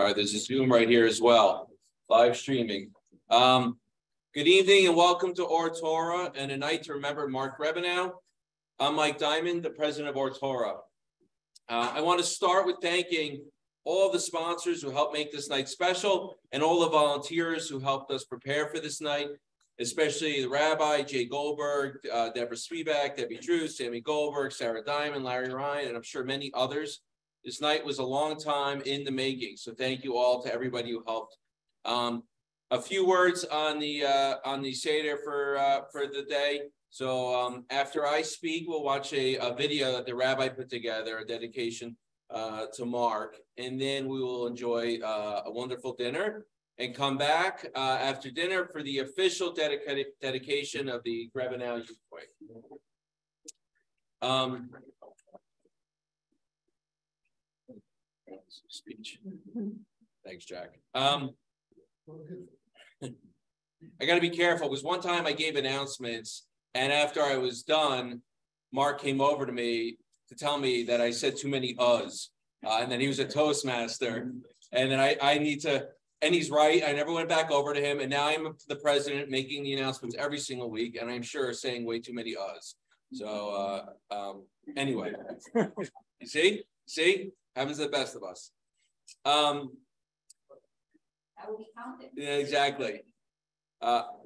All right, there's a Zoom right here as well, live streaming. Good evening and welcome to Or Torah and a night to remember Mark Grebenau. I'm Mike Diamond, the president of Or Torah. I want to start with thanking all the sponsors who helped make this night special and all the volunteers who helped us prepare for this night, especially the Rabbi, Jay Goldberg, Deborah Sweeback, Debbie Drew, Sammy Goldberg, Sarah Diamond, Larry Ryan, and I'm sure many others. This night was a long time in the making, so thank you all to everybody who helped. A few words on the Seder for the day. So after I speak, we'll watch a video that the rabbi put together, a dedication to Mark, and then we will enjoy a wonderful dinner and come back after dinner for the official dedication of the Grebenau Youth Way. Speech. Thanks, Jack. I got to be careful because one time I gave announcements, and after I was done, Mark came over to me to tell me that I said too many uhs, and then he was a Toastmaster, and then I need to, and he's right. I never went back over to him, and now I'm the president making the announcements every single week, and I'm sure saying way too many uhs. So anyway, you see, happens to the best of us. Yeah, exactly.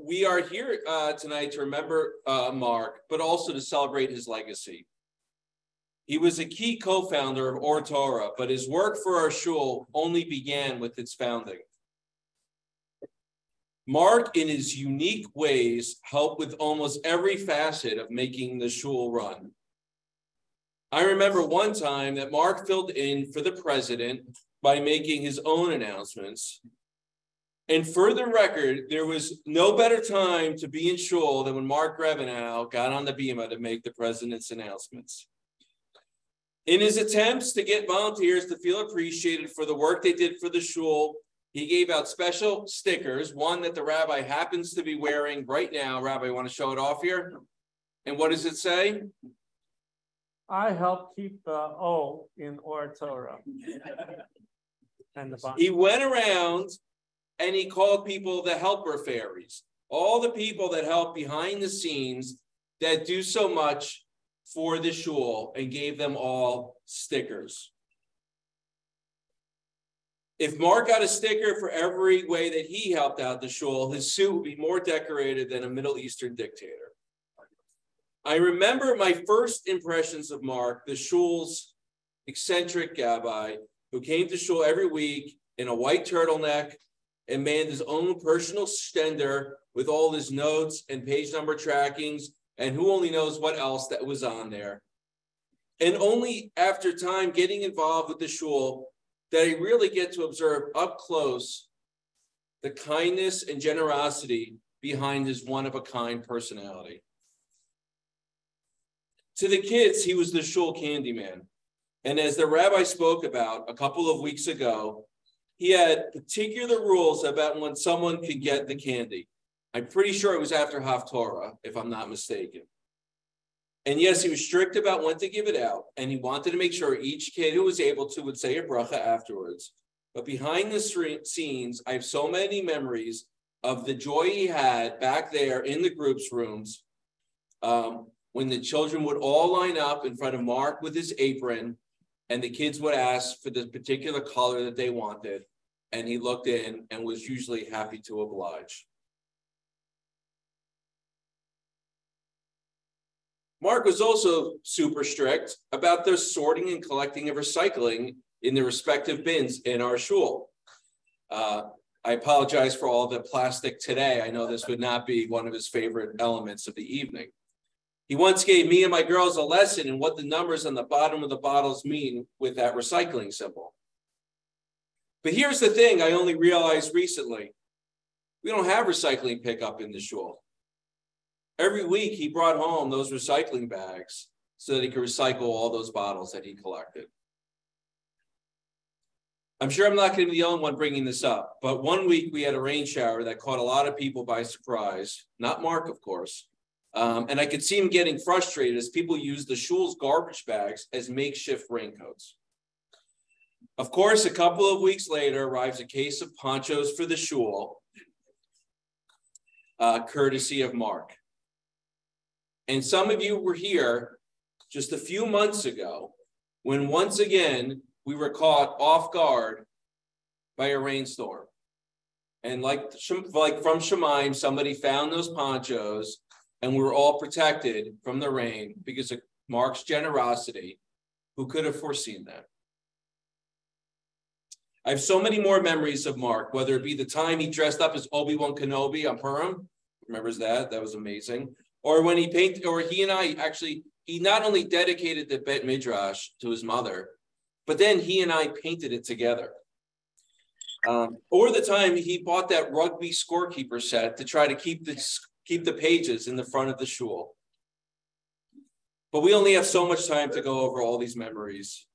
We are here tonight to remember Mark, but also to celebrate his legacy. He was a key co-founder of Or Torah, but his work for our shul only began with its founding. Mark, in his unique ways, helped with almost every facet of making the shul run. I remember one time that Mark filled in for the president by making his own announcements. And for the record, there was no better time to be in shul than when Mark Grebenau got on the bima to make the president's announcements. In his attempts to get volunteers to feel appreciated for the work they did for the shul, he gave out special stickers, one that the rabbi happens to be wearing right now. Rabbi, you want to show it off here? And what does it say? I help keep the O in Or Torah. And he went around and he called people the helper fairies, all the people that help behind the scenes that do so much for the shul, and gave them all stickers. If Mark got a sticker for every way that he helped out the shul, his suit would be more decorated than a Middle Eastern dictator. I remember my first impressions of Mark, the shul's eccentric rabbi, who came to shul every week in a white turtleneck and manned his own personal stender with all his notes and page number trackings, and who only knows what else that was on there. And only after time getting involved with the shul that I really get to observe up close the kindness and generosity behind his one-of-a-kind personality. To the kids, he was the shul candy man. And as the rabbi spoke about a couple of weeks ago, he had particular rules about when someone could get the candy. I'm pretty sure it was after Haftorah, if I'm not mistaken. And yes, he was strict about when to give it out, and he wanted to make sure each kid who was able to would say a bracha afterwards. But behind the scenes, I have so many memories of the joy he had back there in the groups rooms when the children would all line up in front of Mark with his apron, and the kids would ask for the particular color that they wanted, and he looked in and was usually happy to oblige. Mark was also super strict about the sorting and collecting of recycling in the respective bins in our shul. I apologize for all the plastic today. I know this would not be one of his favorite elements of the evening. He once gave me and my girls a lesson in what the numbers on the bottom of the bottles mean with that recycling symbol. But here's the thing I only realized recently. We don't have recycling pickup in the shul. Every week he brought home those recycling bags so that he could recycle all those bottles that he collected. I'm sure I'm not going to be the only one bringing this up, but one week we had a rain shower that caught a lot of people by surprise, not Mark, of course. And I could see him getting frustrated as people used the shul's garbage bags as makeshift raincoats. Of course, a couple of weeks later arrives a case of ponchos for the shul, courtesy of Mark. And some of you were here just a few months ago when once again we were caught off guard by a rainstorm. And like from Shemaim, somebody found those ponchos and we were all protected from the rain because of Mark's generosity. Who could have foreseen that? I have so many more memories of Mark, whether it be the time he dressed up as Obi-Wan Kenobi on Purim. Remembers that? That was amazing. Or when he painted, or he and I actually, he not only dedicated the Bet Midrash to his mother, but then he and I painted it together. Or the time he bought that rugby scorekeeper set to try to keep the pages in the front of the shul. But we only have so much time to go over all these memories.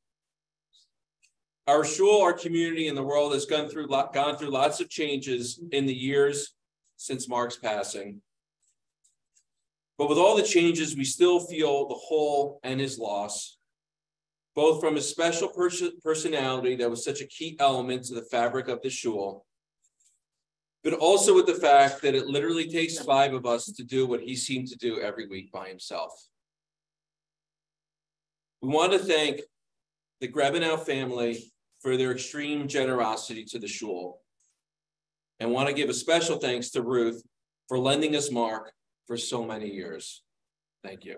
Our shul, our community, and the world has gone through lots of changes in the years since Mark's passing. But with all the changes, we still feel the hole and his loss, both from his special personality that was such a key element to the fabric of the shul, but also with the fact that it literally takes 5 of us to do what he seemed to do every week by himself. We want to thank the Grebenau family for their extreme generosity to the shul, and want to give a special thanks to Ruth for lending us Mark for so many years. Thank you.